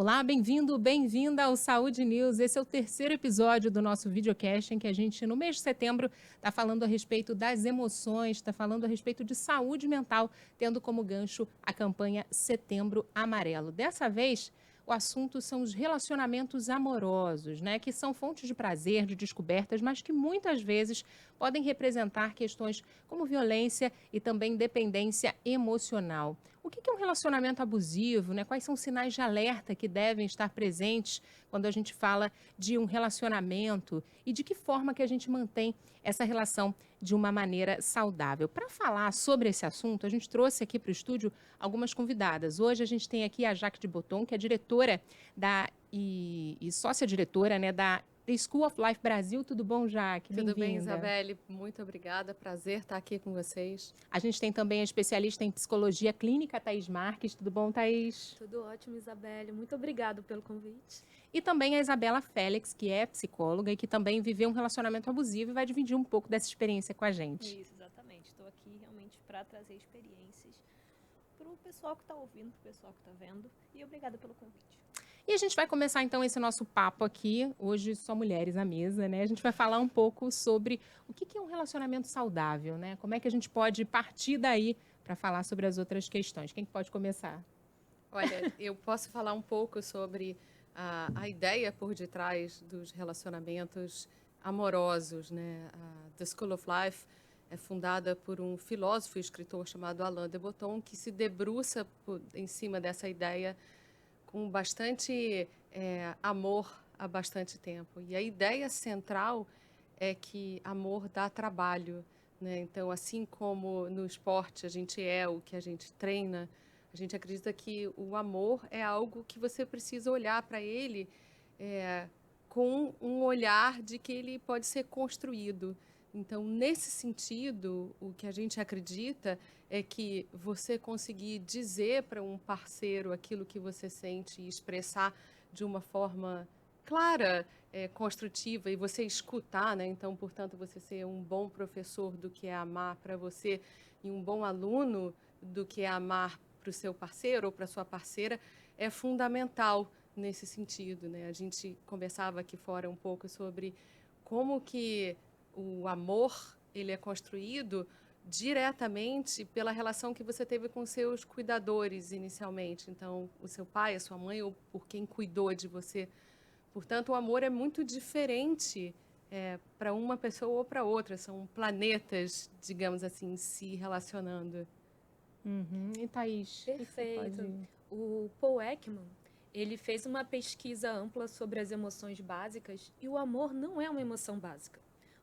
Olá, bem-vindo, bem-vinda ao Saúde News. Esse é o terceiro episódio do nosso videocast em que a gente, no mês de setembro, está falando a respeito das emoções, está falando a respeito de saúde mental, tendo como gancho a campanha Setembro Amarelo. Dessa vez, o assunto são os relacionamentos amorosos, né? Que são fontes de prazer, de descobertas, mas que muitas vezes podem representar questões como violência e também dependência emocional. O que é um relacionamento abusivo, né? Quais são os sinais de alerta que devem estar presentes quando a gente fala de um relacionamento e de que forma que a gente mantém essa relação de uma maneira saudável? Para falar sobre esse assunto, a gente trouxe aqui para o estúdio algumas convidadas. Hoje a gente tem aqui a Jaque de Botton, que é diretora e sócia-diretora, né, da The School of Life Brasil. Tudo bom, Jaque? Tudo bem, Bem-vinda. Isabelle? Muito obrigada. Prazer estar aqui com vocês. A gente tem também a especialista em psicologia clínica, Thaís Marques. Tudo bom, Thaís? Tudo ótimo, Isabelle. Muito obrigado pelo convite. E também a Isabela Félix, que é psicóloga e que também viveu um relacionamento abusivo e vai dividir um pouco dessa experiência com a gente. Isso, exatamente. Estou aqui realmente para trazer experiências para o pessoal que está ouvindo, para o pessoal que está vendo. E obrigada pelo convite. E a gente vai começar então esse nosso papo aqui, hoje só mulheres à mesa, né? A gente vai falar um pouco sobre o que é um relacionamento saudável, né? Como é que a gente pode partir daí para falar sobre as outras questões. Quem pode começar? Olha, eu posso falar um pouco sobre a ideia por detrás dos relacionamentos amorosos, né? A The School of Life é fundada por um filósofo e escritor chamado Alain de Botton, que se debruça em cima dessa ideia com bastante amor há bastante tempo. E a ideia central é que amor dá trabalho, né? Então, assim como no esporte a gente é o que a gente treina, a gente acredita que o amor é algo que você precisa olhar para ele com um olhar de que ele pode ser construído. Então, nesse sentido, o que a gente acredita é que você conseguir dizer para um parceiro aquilo que você sente e expressar de uma forma clara, construtiva, e você escutar, né? Então, portanto, você ser um bom professor do que é amar para você e um bom aluno do que é amar para o seu parceiro ou para a sua parceira é fundamental nesse sentido, né? A gente conversava aqui fora um pouco sobre como que o amor ele é construído diretamente pela relação que você teve com seus cuidadores inicialmente. Então, o seu pai, a sua mãe, ou por quem cuidou de você. Portanto, o amor é muito diferente para uma pessoa ou para outra. São planetas, digamos assim, se relacionando. Uhum. E Thaís, o que você Perfeito. pode... O Paul Ekman, ele fez uma pesquisa ampla sobre as emoções básicas e o amor não é uma emoção básica.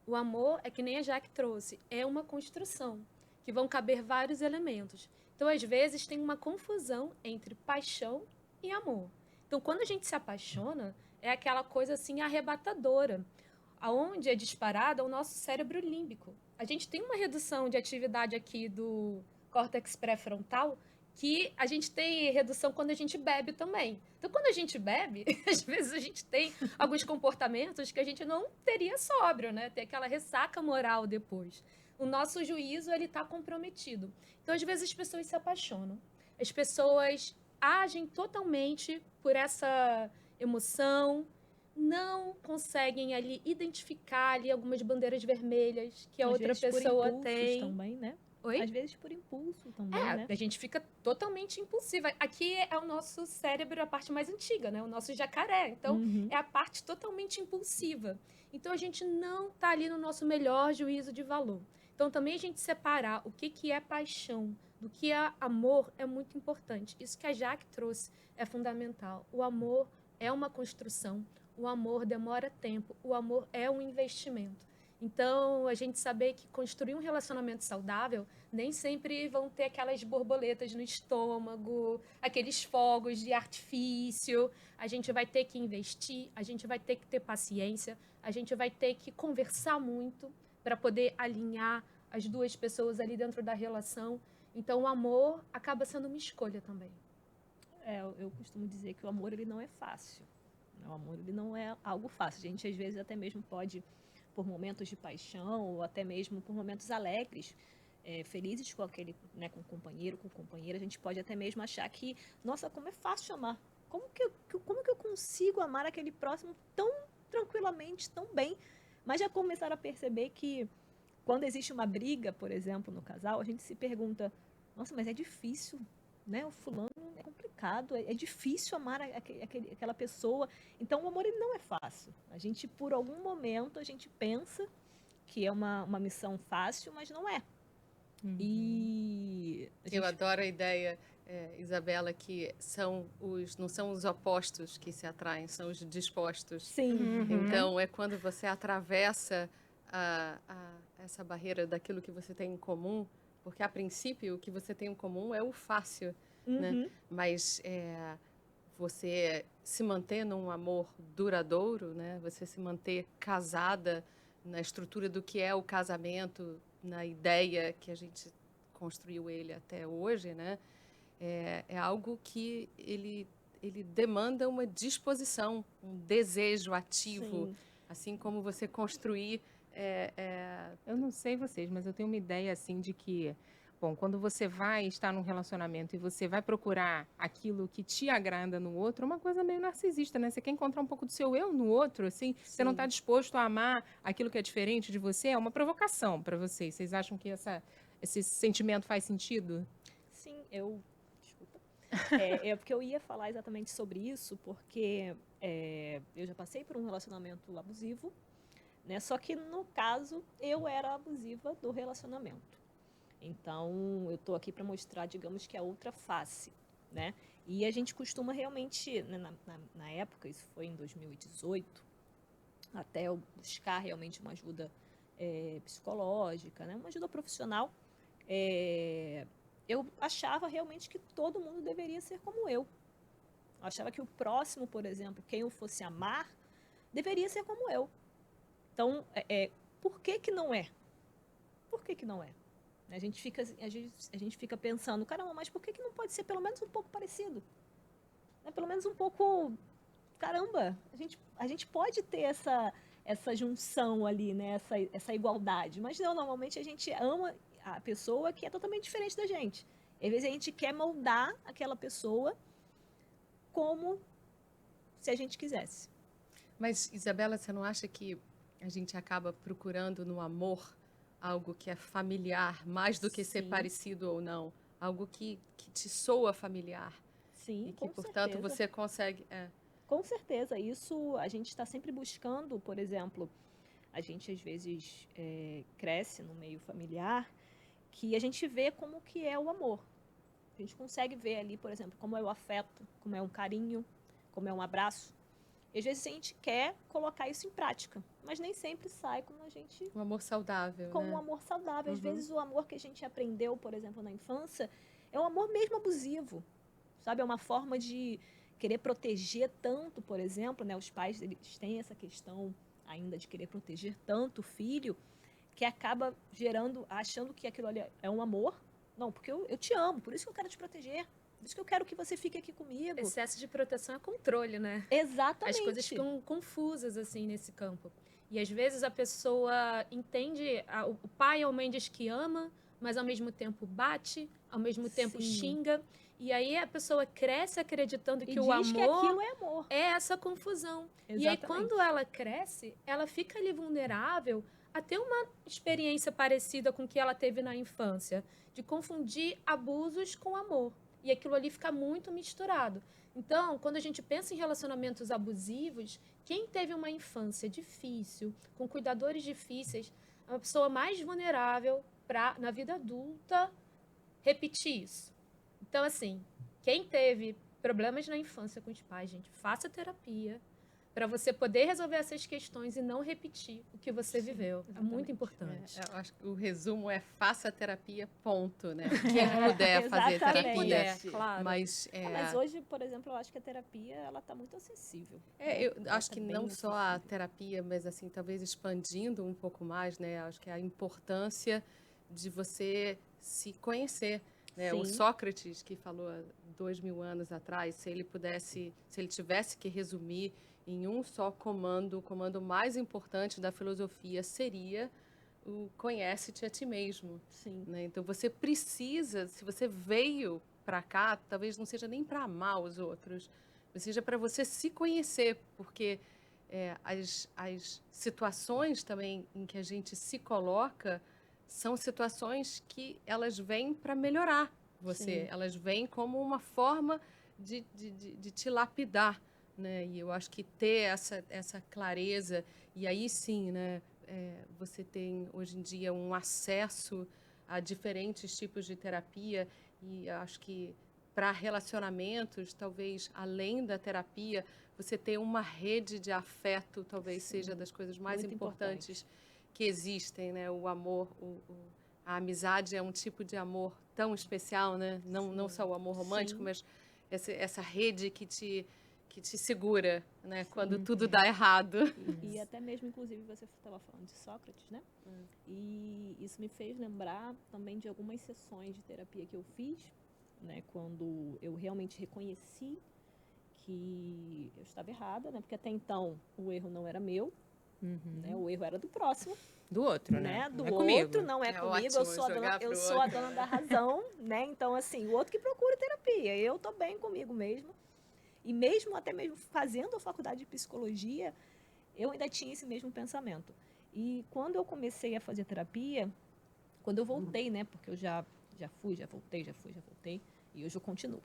O amor é que nem a Jaque trouxe, é uma construção, que vão caber vários elementos. Então, às vezes, tem uma confusão entre paixão e amor. Então, quando a gente se apaixona, é aquela coisa assim arrebatadora, aonde é disparada o nosso cérebro límbico. A gente tem uma redução de atividade aqui do córtex pré-frontal, que a gente tem redução quando a gente bebe também. Então, quando a gente bebe, às vezes a gente tem alguns comportamentos que a gente não teria sóbrio, né? Tem aquela ressaca moral depois. O nosso juízo, ele está comprometido. Então, às vezes as pessoas se apaixonam. As pessoas agem totalmente por essa emoção, não conseguem ali identificar ali algumas bandeiras vermelhas que a Às outra vezes por pessoa impulsos tem. também, né? Oi? Às vezes por impulso também, né? A gente fica totalmente impulsiva. Aqui é o nosso cérebro, a parte mais antiga, né? O nosso jacaré. Então, é a parte totalmente impulsiva. Então, a gente não tá ali no nosso melhor juízo de valor. Então, também a gente separar o que é paixão do que é amor é muito importante. Isso que a Jaque trouxe é fundamental. O amor é uma construção. O amor demora tempo. O amor é um investimento. Então, a gente saber que construir um relacionamento saudável nem sempre vão ter aquelas borboletas no estômago, aqueles fogos de artifício. A gente vai ter que investir, a gente vai ter que ter paciência, a gente vai ter que conversar muito para poder alinhar as duas pessoas ali dentro da relação. Então, o amor acaba sendo uma escolha também. Eu costumo dizer que o amor ele não é fácil. O amor ele não é algo fácil. A gente às vezes até mesmo pode, por momentos de paixão ou até mesmo por momentos alegres, felizes com aquele, né, com o companheiro, com a companheira, a gente pode até mesmo achar que, nossa, como é fácil amar. Como que eu consigo amar aquele próximo tão tranquilamente, tão bem? Mas já começaram a perceber que quando existe uma briga, por exemplo, no casal, a gente se pergunta, nossa, mas é difícil, né? O fulano é complicado, é difícil amar aquela pessoa. Então, o amor ele não é fácil. A gente, por algum momento, a gente pensa que é uma missão fácil, mas não é. E Eu adoro a ideia, Isabela, que não são os opostos que se atraem, são os dispostos. Sim. Então, é quando você atravessa essa barreira daquilo que você tem em comum, porque, a princípio, o que você tem em comum é o fácil, né? Mas você se manter num amor duradouro, né? Você se manter casada na estrutura do que é o casamento, na ideia que a gente construiu ele até hoje, né? É algo que ele demanda uma disposição, um desejo ativo, Sim. assim como você construir. Eu não sei vocês, mas eu tenho uma ideia assim de que, bom, quando você vai estar num relacionamento e você vai procurar aquilo que te agrada no outro, é uma coisa meio narcisista, né? Você quer encontrar um pouco do seu eu no outro, assim, você não está disposto a amar aquilo que é diferente de você, é uma provocação para vocês. Vocês acham que esse sentimento faz sentido? Sim, desculpa. Porque eu ia falar exatamente sobre isso, porque eu já passei por um relacionamento abusivo, né? Só que, no caso, eu era abusiva do relacionamento. Então, eu estou aqui para mostrar, digamos que a outra face, né? E a gente costuma realmente, né, na época, isso foi em 2018, até eu buscar realmente uma ajuda psicológica, né? Uma ajuda profissional, eu achava realmente que todo mundo deveria ser como eu. Eu achava que o próximo, por exemplo, quem eu fosse amar, deveria ser como eu. Então, por que que não é? Por que que não é? A gente fica pensando, caramba, mas por que que não pode ser pelo menos um pouco parecido? Pelo menos um pouco, caramba, a gente pode ter essa junção ali, né? Essa igualdade. Mas não, normalmente a gente ama a pessoa que é totalmente diferente da gente. Às vezes a gente quer moldar aquela pessoa como se a gente quisesse. Mas, Isabela, você não acha que a gente acaba procurando no amor algo que é familiar, mais do que ser Sim. parecido ou não? Algo que te soa familiar. Sim, E que, com portanto, certeza. você consegue... Com certeza, isso a gente está sempre buscando, por exemplo, a gente às vezes cresce no meio familiar, que a gente vê como que é o amor. A gente consegue ver ali, por exemplo, como é o afeto, como é um carinho, como é um abraço. E às vezes a gente quer colocar isso em prática, mas nem sempre sai como a gente... Um amor saudável, Com né? um amor saudável. Às vezes o amor que a gente aprendeu, por exemplo, na infância, é um amor mesmo abusivo, sabe? É uma forma de querer proteger tanto, por exemplo, né? Os pais, eles têm essa questão ainda de querer proteger tanto o filho, que acaba achando que aquilo ali é um amor. Não, porque eu te amo, por isso que eu quero te proteger. Por isso que eu quero que você fique aqui comigo. Excesso de proteção é controle, né? Exatamente. As coisas ficam confusas, assim, nesse campo. E, às vezes, a pessoa entende... O pai ou mãe diz que ama, mas, ao mesmo tempo, bate, ao mesmo tempo, Sim. xinga. E aí, a pessoa cresce acreditando que o diz que amor aquilo é amor. é essa confusão. Exatamente. E aí, quando ela cresce, ela fica ali vulnerável a ter uma experiência parecida com o que ela teve na infância, de confundir abusos com amor. E aquilo ali fica muito misturado. Então, quando a gente pensa em relacionamentos abusivos, quem teve uma infância difícil, com cuidadores difíceis, é uma pessoa mais vulnerável para, na vida adulta, repetir isso. Então, assim, quem teve problemas na infância com os pais, gente, faça terapia para você poder resolver essas questões e não repetir o que você viveu. É muito importante. Eu acho que o resumo é faça terapia, ponto, né? Quem puder fazer terapia. Puder, claro. Mas, Mas hoje, por exemplo, eu acho que a terapia ela está muito acessível. eu acho tá que bem não só a acessível. terapia, mas assim, talvez expandindo um pouco mais, né? Acho que a importância de você se conhecer. Né? O Sim. Sócrates, que falou há 2000 anos atrás, se ele tivesse que resumir em um só comando, o comando mais importante da filosofia seria o conhece-te a ti mesmo. Sim. Né? Então você precisa, se você veio para cá, talvez não seja nem para amar os outros, mas seja para você se conhecer, porque as situações também em que a gente se coloca são situações que elas vêm para melhorar você, Sim. elas vêm como uma forma de te lapidar, né? E eu acho que ter essa clareza, e aí sim, né, você tem hoje em dia um acesso a diferentes tipos de terapia, e acho que para relacionamentos, talvez além da terapia, você ter uma rede de afeto talvez Sim, seja das coisas mais muito importantes importante. que existem, né? O amor, a amizade é um tipo de amor tão especial, né? Não só o amor romântico, Sim. mas essa rede que te segura, né? Quando Sim. tudo dá errado. E até mesmo, inclusive, você estava falando de Sócrates, né? E isso me fez lembrar também de algumas sessões de terapia que eu fiz, né? Quando eu realmente reconheci que eu estava errada, né? Porque até então o erro não era meu, né? O erro era do próximo, Do outro, né? do Não é outro, comigo. não é É comigo, ótimo jogar eu pro sou a outro. dona da razão, né? Então, assim, o outro que procura terapia, eu tô bem comigo mesmo. E mesmo, até mesmo fazendo a faculdade de psicologia, eu ainda tinha esse mesmo pensamento. E quando eu comecei a fazer terapia, quando eu voltei, né? Porque eu já fui, já voltei, e hoje eu continuo.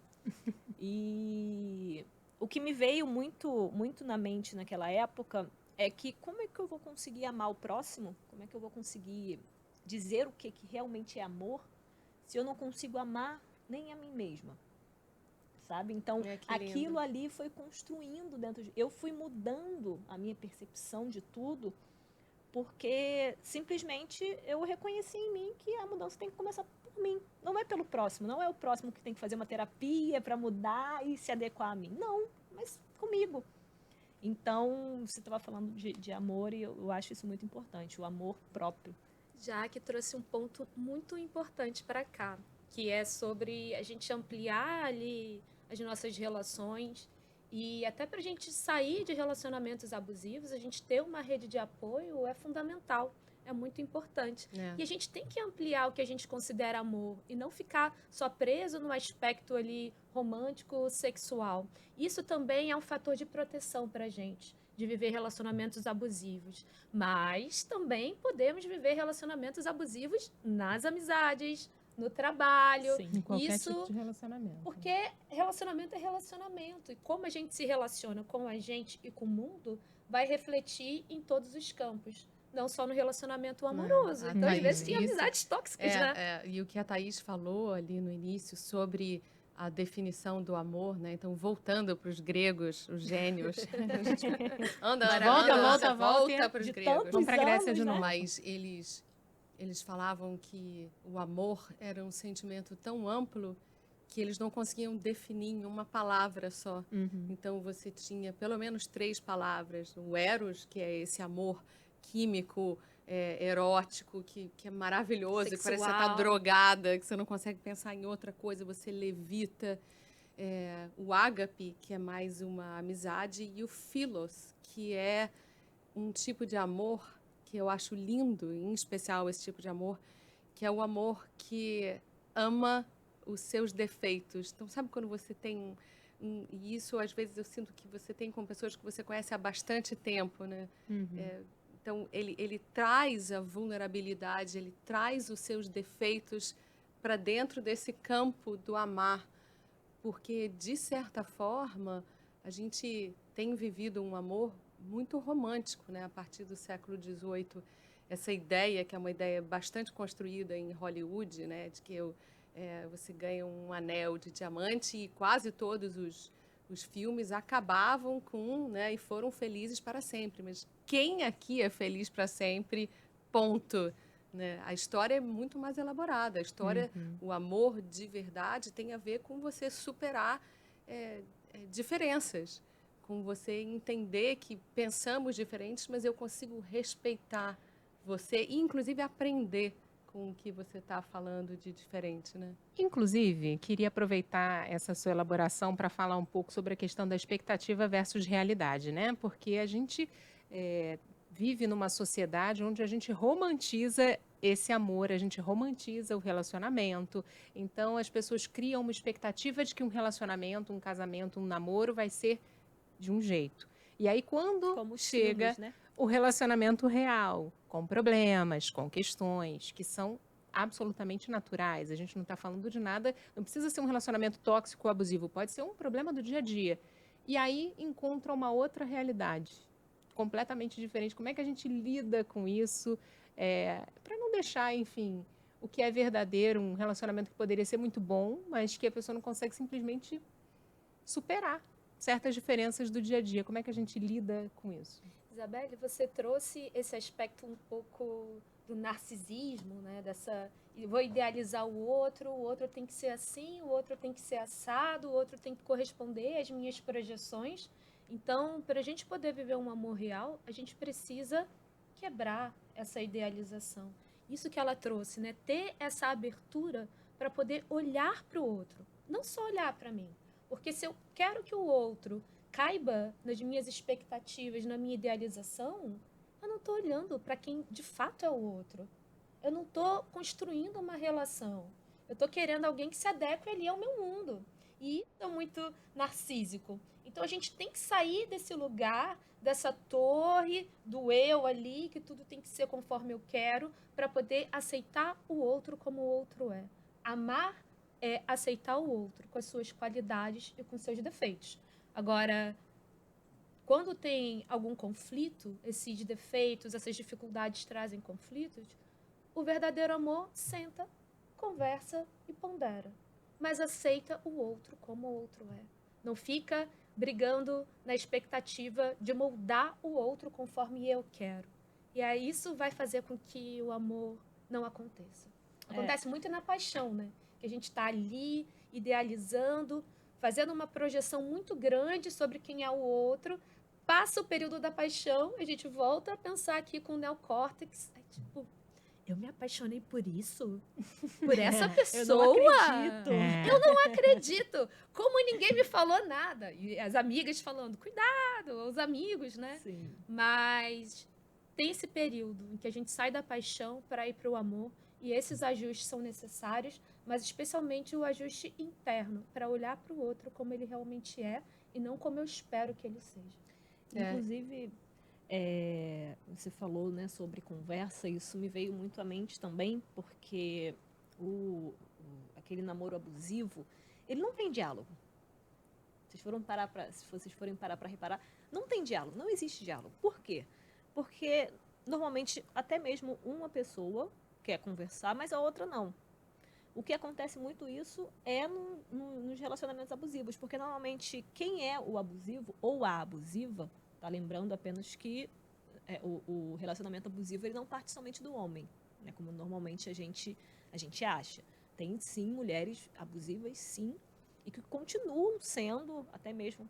E o que me veio muito na mente naquela época é que como é que eu vou conseguir amar o próximo? Como é que eu vou conseguir dizer o que realmente é amor se eu não consigo amar nem a mim mesma? Sabe? Então, É, que aquilo lindo. ali foi construindo dentro de... Eu fui mudando a minha percepção de tudo, porque simplesmente eu reconheci em mim que a mudança tem que começar por mim. Não é pelo próximo, não é o próximo que tem que fazer uma terapia para mudar e se adequar a mim. Não, mas comigo. Então, você estava falando de amor e eu acho isso muito importante, o amor próprio. Já que trouxe um ponto muito importante para cá, que é sobre a gente ampliar ali as nossas relações e até para a gente sair de relacionamentos abusivos, a gente ter uma rede de apoio é fundamental, é muito importante. É. E a gente tem que ampliar o que a gente considera amor e não ficar só preso no aspecto ali romântico, sexual. Isso também é um fator de proteção para a gente, de viver relacionamentos abusivos. Mas também podemos viver relacionamentos abusivos nas amizades, no trabalho. Sim. Em qualquer Isso tipo de relacionamento. porque relacionamento é relacionamento. E como a gente se relaciona com a gente e com o mundo, vai refletir em todos os campos. Não só no relacionamento amoroso. a Então, às Thaís vezes, tem disse- amizades tóxicas, né? E o que a Thaís falou ali no início sobre a definição do amor, né? Então, voltando para os gregos, os gênios. A gente volta para os De gregos. tantos Vamos pra Grécia anos, de né? novo. Mas eles falavam que o amor era um sentimento tão amplo que eles não conseguiam definir em uma palavra só. Então, você tinha pelo menos 3 palavras. O eros, que é esse amor químico, erótico, que é maravilhoso, que parece que você está Sexual. drogada, que você não consegue pensar em outra coisa, você levita. O ágape, que é mais uma amizade, e o philos, que é um tipo de amor que eu acho lindo, em especial esse tipo de amor, que é o amor que ama os seus defeitos. Então, sabe quando você tem e isso, às vezes, eu sinto que você tem com pessoas que você conhece há bastante tempo, né? Então, ele traz a vulnerabilidade, ele traz os seus defeitos para dentro desse campo do amar, porque, de certa forma, a gente tem vivido um amor muito romântico, né? A partir do século XVIII, essa ideia, que é uma ideia bastante construída em Hollywood, né? De que você ganha um anel de diamante e quase todos os filmes acabavam com, né? E foram felizes para sempre. Mas quem aqui é feliz para sempre? Ponto. Né? A história é muito mais elaborada. A história, o amor de verdade tem a ver com você superar diferenças, com você entender que pensamos diferentes, mas eu consigo respeitar você e, inclusive, aprender com o que você está falando de diferente, né? Inclusive, queria aproveitar essa sua elaboração para falar um pouco sobre a questão da expectativa versus realidade, né? Porque a gente vive numa sociedade onde a gente romantiza esse amor, a gente romantiza o relacionamento. Então, as pessoas criam uma expectativa de que um relacionamento, um casamento, um namoro vai ser de um jeito. E aí, quando Como os chega filmes, né? o relacionamento real, com problemas, com questões que são absolutamente naturais. A gente não está falando de nada, não precisa ser um relacionamento tóxico ou abusivo, pode ser um problema do dia a dia. E aí encontra uma outra realidade, completamente diferente. Como é que a gente lida com isso? Para não deixar, enfim, o que é verdadeiro, um relacionamento que poderia ser muito bom, mas que a pessoa não consegue simplesmente superar certas diferenças do dia a dia. Como é que a gente lida com isso? Isabelle, você trouxe esse aspecto um pouco do narcisismo, né? Vou idealizar o outro tem que ser assim, o outro tem que ser assado, o outro tem que corresponder às minhas projeções. Então, para a gente poder viver um amor real, a gente precisa quebrar essa idealização. Isso que ela trouxe, né? Ter essa abertura para poder olhar para o outro, não só olhar para mim. Porque se eu quero que o outro caiba nas minhas expectativas, na minha idealização, eu não estou olhando para quem de fato é o outro. Eu não estou construindo uma relação. Eu estou querendo alguém que se adeque ali ao meu mundo. E é muito narcísico. Então a gente tem que sair desse lugar, dessa torre, do eu ali, que tudo tem que ser conforme eu quero, para poder aceitar o outro como o outro é. Amar é aceitar o outro com as suas qualidades e com seus defeitos. Agora, quando tem algum conflito, esses defeitos, essas dificuldades trazem conflitos, o verdadeiro amor senta, conversa e pondera, mas aceita o outro como o outro é. Não fica brigando na expectativa de moldar o outro conforme eu quero. E aí isso vai fazer com que o amor não aconteça. Acontece muito na paixão, né? Que a gente está ali idealizando, fazendo uma projeção muito grande sobre quem é o outro, passa o período da paixão, a gente volta a pensar aqui com o neocórtex, tipo, eu me apaixonei por isso? Por essa pessoa? Eu não acredito. Eu não acredito. Como ninguém me falou nada. E as amigas falando, cuidado, os amigos, né? Sim. Mas tem esse período em que a gente sai da paixão para ir para o amor, e esses ajustes são necessários, mas especialmente o ajuste interno, para olhar para o outro como ele realmente é e não como eu espero que ele seja. Inclusive, você falou, né, sobre conversa, isso me veio muito à mente também, porque aquele namoro abusivo, ele não tem diálogo. Se vocês forem parar para reparar, não tem diálogo, não existe diálogo. Por quê? Porque normalmente até mesmo uma pessoa quer conversar, mas a outra não. O que acontece muito isso é nos relacionamentos abusivos, porque normalmente quem é o abusivo ou a abusiva, tá lembrando apenas que o relacionamento abusivo ele não parte somente do homem, né, como normalmente a gente acha. Tem sim mulheres abusivas, sim, e que continuam sendo, até mesmo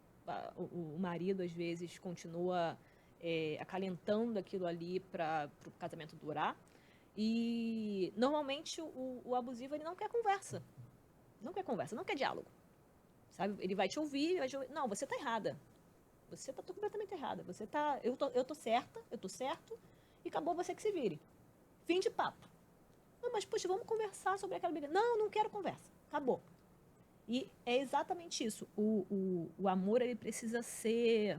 o marido às vezes continua acalentando aquilo ali para o casamento durar. E normalmente o abusivo ele não quer conversa, não quer diálogo, sabe? Ele vai te ouvir, não, você tá errada, você tá completamente errada, eu tô certa, eu tô certo, e acabou, você que se vire. Fim de papo. Não, mas poxa, vamos conversar sobre aquela beleza. Não quero conversa, acabou. E é exatamente isso. O amor ele precisa ser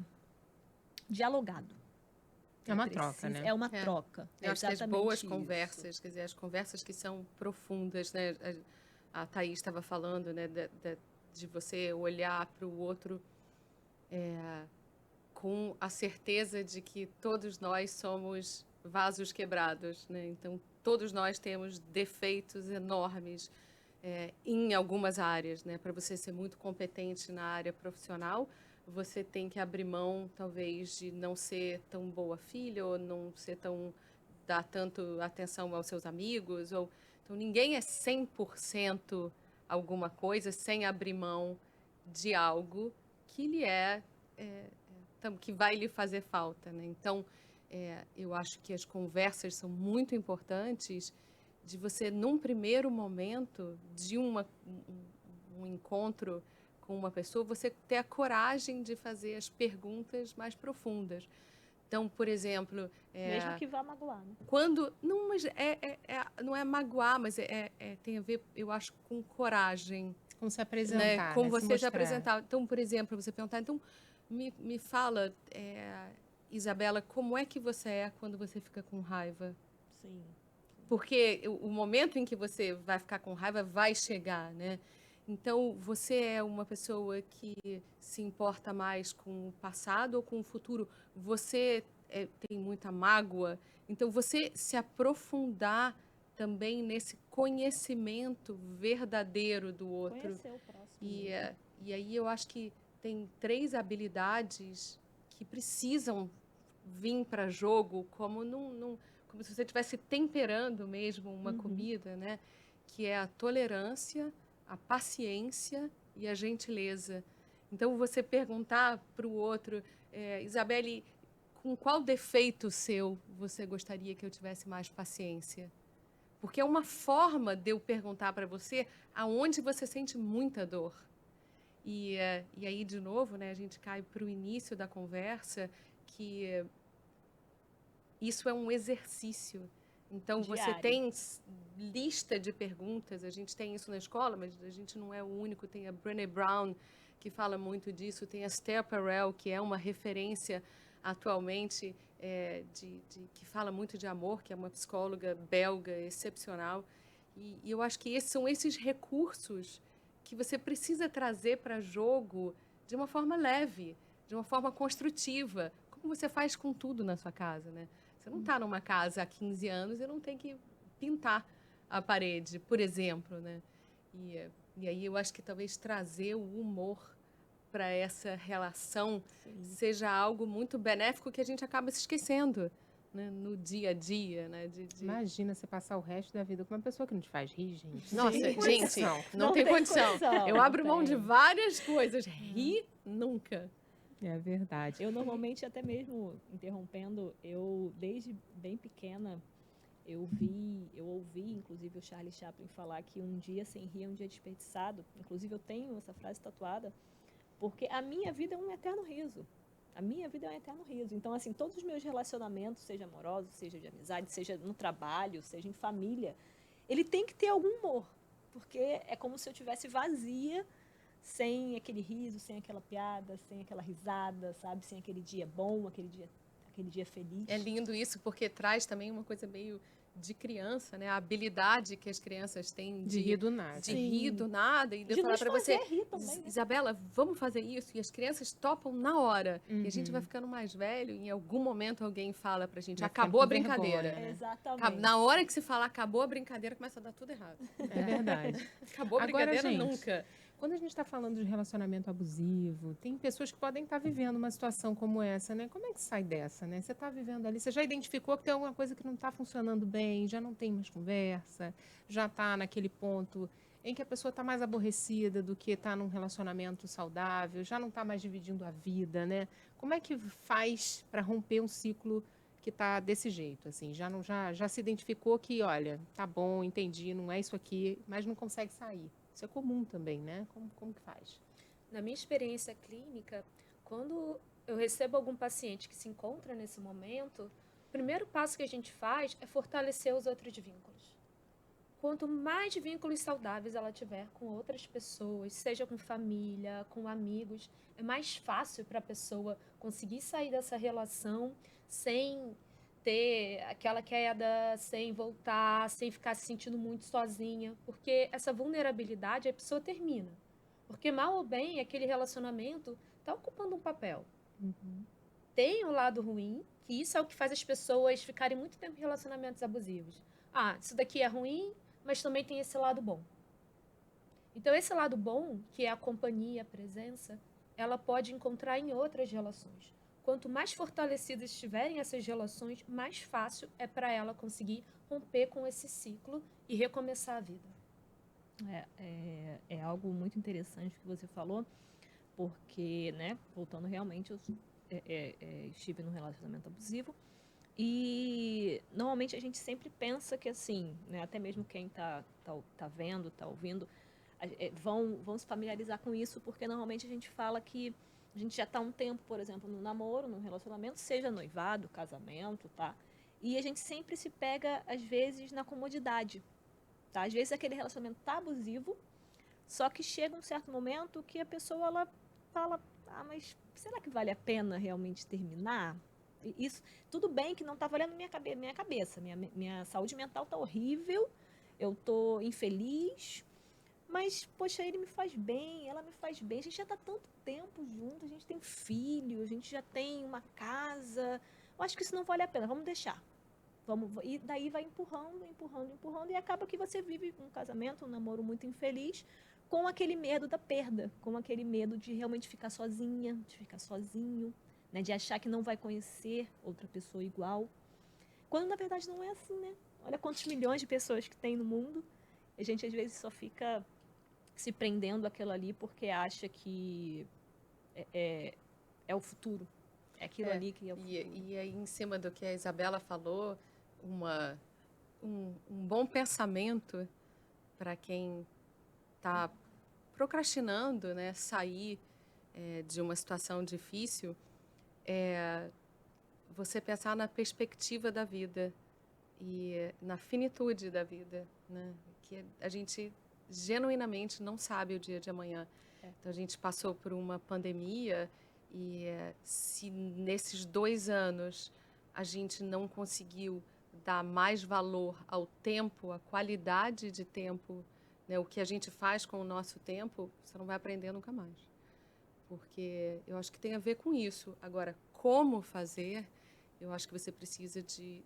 dialogado. É uma troca, né? É uma troca. Eu acho que as boas isso. conversas, quer dizer, as conversas que são profundas, né? A Thaís estava falando, né, de você olhar para o outro com a certeza de que todos nós somos vasos quebrados, né? Então, todos nós temos defeitos enormes em algumas áreas, né? Para você ser muito competente na área profissional, você tem que abrir mão, talvez, de não ser tão boa filha ou não ser dar tanto atenção aos seus amigos. Então, ninguém é 100% alguma coisa sem abrir mão de algo que lhe que vai lhe fazer falta, né? Então, eu acho que as conversas são muito importantes de você, num primeiro momento de um encontro com uma pessoa, você ter a coragem de fazer as perguntas mais profundas. Então, por exemplo, Mesmo que vá magoar, né? quando... Não, mas não é magoar, mas tem a ver, eu acho, com coragem. Como se Né? apresentar, Como né? Se você se mostrar. apresentar. Então, por exemplo, você perguntar, então, me fala, Isabela, como é que você é quando você fica com raiva? Sim. Porque o momento em que você vai ficar com raiva vai chegar, né? Então, você é uma pessoa que se importa mais com o passado ou com o futuro? Você tem muita mágoa? Então, você se aprofundar também nesse conhecimento verdadeiro do outro. Conhecer o próximo. E aí eu acho que tem 3 habilidades que precisam vir para jogo, como como se você estivesse temperando mesmo uma comida, né? Que é a tolerância, a paciência e a gentileza. Então, você perguntar para o outro, Isabelle, com qual defeito seu você gostaria que eu tivesse mais paciência? Porque é uma forma de eu perguntar para você aonde você sente muita dor. E aí, de novo, né, a gente cai para o início da conversa, que isso é um exercício. Então, você Diário. tem lista de perguntas, a gente tem isso na escola, mas a gente não é o único. Tem a Brené Brown, que fala muito disso, tem a Esther Perel, que é uma referência atualmente que fala muito de amor, que é uma psicóloga belga excepcional. E eu acho que são esses recursos que você precisa trazer para jogo de uma forma leve, de uma forma construtiva, como você faz com tudo na sua casa, né? Você não está numa casa há 15 anos e não tem que pintar a parede, por exemplo, né? E aí eu acho que talvez trazer o humor para essa relação seja algo muito benéfico que a gente acaba se esquecendo, né? No dia a dia, né? Imagina você passar o resto da vida com uma pessoa que não te faz rir, gente. Nossa, Não tem gente, condição. não tem condição. Eu abro não mão de tem. várias coisas. Rir, nunca. É verdade. Eu normalmente, até mesmo interrompendo, eu desde bem pequena, eu ouvi, inclusive, o Charlie Chaplin falar que um dia sem rir é um dia desperdiçado. Inclusive, eu tenho essa frase tatuada, porque a minha vida é um eterno riso. A minha vida é um eterno riso. Então, assim, todos os meus relacionamentos, seja amorosos, seja de amizade, seja no trabalho, seja em família, ele tem que ter algum humor, porque é como se eu tivesse vazia, sem aquele riso, sem aquela piada, sem aquela risada, sabe? Sem aquele dia bom, aquele dia feliz. É lindo isso, porque traz também uma coisa meio de criança, né? A habilidade que as crianças têm De rir do nada. de rir do nada e de De falar nos para você, fazer rir também, né? Isabela, vamos fazer isso. E as crianças topam na hora. E a gente Uhum. vai ficando mais velho e em algum momento alguém fala pra gente, Vai acabou a ficando com brincadeira. vergonha, né? Exatamente. Na hora que se falar acabou a brincadeira, começa a dar tudo errado. É verdade. Acabou a Agora, brincadeira gente, nunca. Quando a gente está falando de relacionamento abusivo, tem pessoas que podem estar vivendo uma situação como essa, né? Como é que sai dessa, né? Você está vivendo ali, você já identificou que tem alguma coisa que não está funcionando bem, já não tem mais conversa, já está naquele ponto em que a pessoa está mais aborrecida do que está num relacionamento saudável, já não está mais dividindo a vida, né? Como é que faz para romper um ciclo que está desse jeito, assim? Já se identificou que, olha, tá bom, entendi, não é isso aqui, mas não consegue sair. Isso é comum também, né? Como que faz? Na minha experiência clínica, quando eu recebo algum paciente que se encontra nesse momento, o primeiro passo que a gente faz é fortalecer os outros vínculos. Quanto mais vínculos saudáveis ela tiver com outras pessoas, seja com família, com amigos, é mais fácil para a pessoa conseguir sair dessa relação sem ter aquela queda, sem voltar, sem ficar se sentindo muito sozinha, porque essa vulnerabilidade a pessoa termina. Porque mal ou bem, aquele relacionamento está ocupando um papel. Tem o lado ruim, que isso é o que faz as pessoas ficarem muito tempo em relacionamentos abusivos. Ah, isso daqui é ruim, mas também tem esse lado bom. Então, esse lado bom, que é a companhia, a presença, ela pode encontrar em outras relações. Quanto mais fortalecidas estiverem essas relações, mais fácil é para ela conseguir romper com esse ciclo e recomeçar a vida. É algo muito interessante que você falou, porque, né, voltando realmente, eu estive num relacionamento abusivo e normalmente a gente sempre pensa que assim, né, até mesmo quem tá vendo, tá ouvindo, vão se familiarizar com isso, porque normalmente a gente fala que A gente já está um tempo, por exemplo, no namoro, num relacionamento, seja noivado, casamento, tá? E a gente sempre se pega, às vezes, na comodidade, tá? Às vezes aquele relacionamento tá abusivo, só que chega um certo momento que a pessoa, ela fala, mas será que vale a pena realmente terminar? Isso, tudo bem que não tá valendo minha cabeça, minha saúde mental tá horrível, eu tô infeliz, mas, poxa, ele me faz bem, ela me faz bem. A gente já tá tanto tempo junto, a gente tem filho, a gente já tem uma casa. Eu acho que isso não vale a pena, vamos deixar. E daí vai empurrando, empurrando, empurrando, e acaba que você vive um casamento, um namoro muito infeliz, com aquele medo da perda, com aquele medo de realmente ficar sozinha, de ficar sozinho, né, de achar que não vai conhecer outra pessoa igual. Quando na verdade não é assim, né? Olha quantos milhões de pessoas que tem no mundo. A gente às vezes só fica se prendendo àquilo ali porque acha que é o futuro. É aquilo ali que é o futuro. E aí, em cima do que a Isabela falou, um bom pensamento para quem está procrastinando, né, sair de uma situação difícil, é você pensar na perspectiva da vida e na finitude da vida, né? Que a gente genuinamente não sabe o dia de amanhã. Então, a gente passou por uma pandemia e se nesses 2 anos a gente não conseguiu dar mais valor ao tempo, à qualidade de tempo, né? O que a gente faz com o nosso tempo, você não vai aprender nunca mais. Porque eu acho que tem a ver com isso. Agora, como fazer, eu acho que você precisa de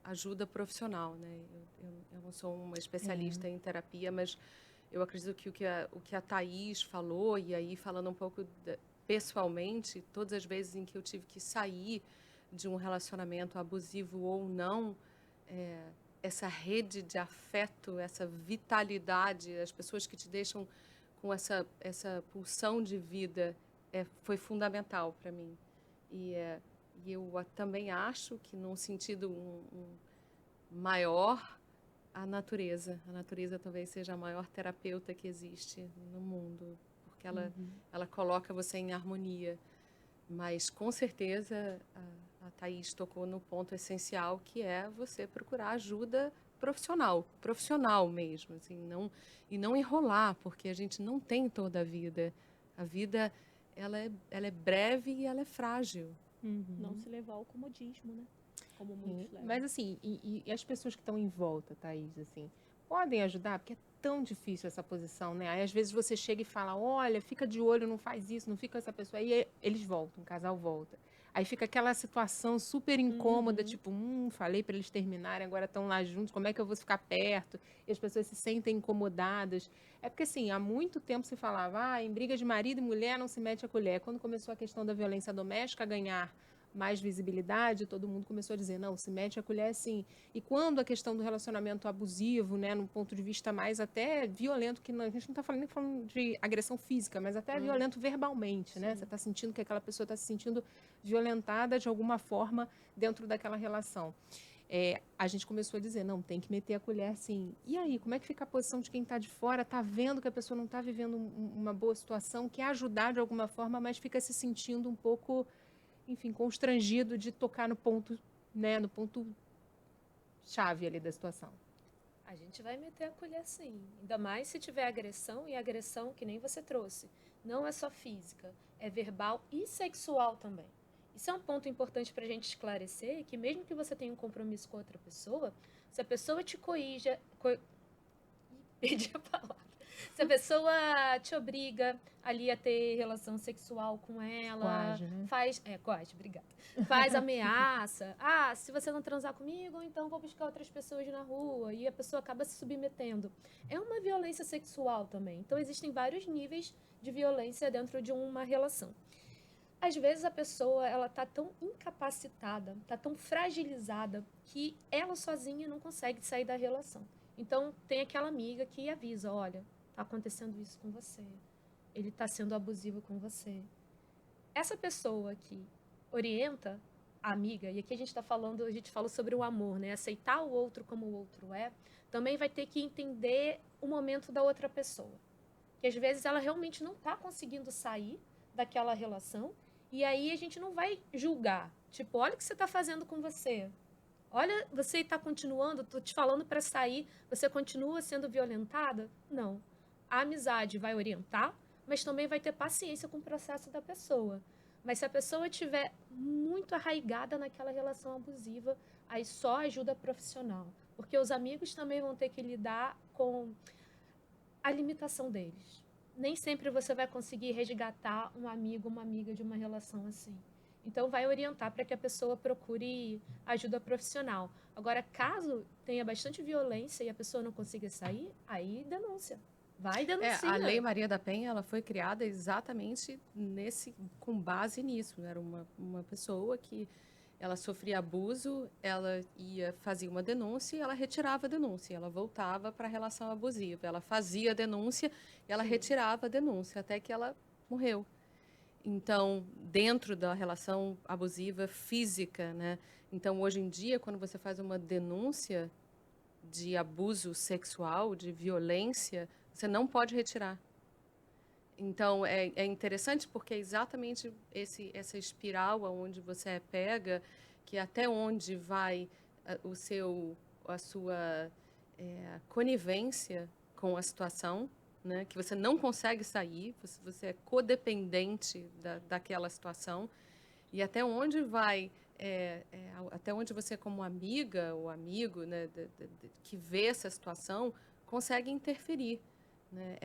ajuda profissional, né? Eu não sou uma especialista em terapia, mas eu acredito que o que a Thaís falou, e aí falando um pouco pessoalmente, todas as vezes em que eu tive que sair de um relacionamento abusivo ou não, essa rede de afeto, essa vitalidade, as pessoas que te deixam com essa pulsão de vida, foi fundamental para mim. E eu também acho que, num sentido maior, a natureza talvez seja a maior terapeuta que existe no mundo, porque ela coloca você em harmonia. Mas, com certeza, a Thaís tocou no ponto essencial, que é você procurar ajuda profissional mesmo, assim, não enrolar, porque a gente não tem toda a vida. A vida, ela é breve e ela é frágil. Não se levar ao comodismo, né? Como muitos levam. Mas assim, e as pessoas que estão em volta, Thaís, assim, podem ajudar? Porque é tão difícil essa posição, né? Aí às vezes você chega e fala, olha, fica de olho, não faz isso, não fica com essa pessoa. Aí eles voltam, o casal volta. Aí fica aquela situação super incômoda, tipo, falei para eles terminarem, agora estão lá juntos, como é que eu vou ficar perto? E as pessoas se sentem incomodadas. É porque, assim, há muito tempo se falava, em briga de marido e mulher não se mete a colher. Quando começou a questão da violência doméstica a ganhar mais visibilidade, todo mundo começou a dizer, não, se mete a colher sim. E quando a questão do relacionamento abusivo, né, num ponto de vista mais até violento, que a gente não está falando de agressão física, mas até violento verbalmente, né? Você está sentindo que aquela pessoa está se sentindo violentada de alguma forma dentro daquela relação. A gente começou a dizer, não, tem que meter a colher sim. E aí, como é que fica a posição de quem está de fora, está vendo que a pessoa não está vivendo uma boa situação, quer ajudar de alguma forma, mas fica se sentindo um pouco, enfim, constrangido de tocar no ponto, né, no ponto chave ali da situação. A gente vai meter a colher sim, ainda mais se tiver agressão, e agressão que nem você trouxe. Não é só física, é verbal e sexual também. Isso é um ponto importante para a gente esclarecer, que mesmo que você tenha um compromisso com outra pessoa, se a pessoa te perdi a palavra. Se a pessoa te obriga ali a ter relação sexual com ela, Coage, né? Coage, obrigada. Faz ameaça. Se você não transar comigo, então vou buscar outras pessoas na rua. E a pessoa acaba se submetendo. É uma violência sexual também. Então, existem vários níveis de violência dentro de uma relação. Às vezes a pessoa, ela tá tão incapacitada, tá tão fragilizada, que ela sozinha não consegue sair da relação. Então, tem aquela amiga que avisa, olha, tá acontecendo isso com você. Ele tá sendo abusivo com você. Essa pessoa que orienta a amiga, e aqui a gente fala sobre o amor, né? Aceitar o outro como o outro é, também vai ter que entender o momento da outra pessoa. Que às vezes ela realmente não tá conseguindo sair daquela relação. E aí a gente não vai julgar. Tipo, olha o que você está fazendo com você. Olha, você está continuando, tô te falando para sair, você continua sendo violentada? Não. A amizade vai orientar, mas também vai ter paciência com o processo da pessoa. Mas se a pessoa estiver muito arraigada naquela relação abusiva, aí só ajuda profissional. Porque os amigos também vão ter que lidar com a limitação deles. Nem sempre você vai conseguir resgatar um amigo, uma amiga de uma relação assim. Então, vai orientar para que a pessoa procure ajuda profissional. Agora, caso tenha bastante violência e a pessoa não consiga sair, aí denúncia. Vai denunciar. A Lei Maria da Penha, ela foi criada exatamente com base nisso. Era uma pessoa que ela sofria abuso, ela fazia uma denúncia e ela retirava a denúncia. Ela voltava para a relação abusiva. Ela fazia a denúncia e ela retirava a denúncia até que ela morreu. Então, dentro da relação abusiva física, né? Então, hoje em dia, quando você faz uma denúncia de abuso sexual, de violência, você não pode retirar. Então, é interessante porque é exatamente essa espiral onde você pega, que até onde vai a sua conivência com a situação, né? Que você não consegue sair, você é codependente daquela situação, e até onde vai, até onde você como amiga ou amigo, né, que vê essa situação, consegue interferir. Né?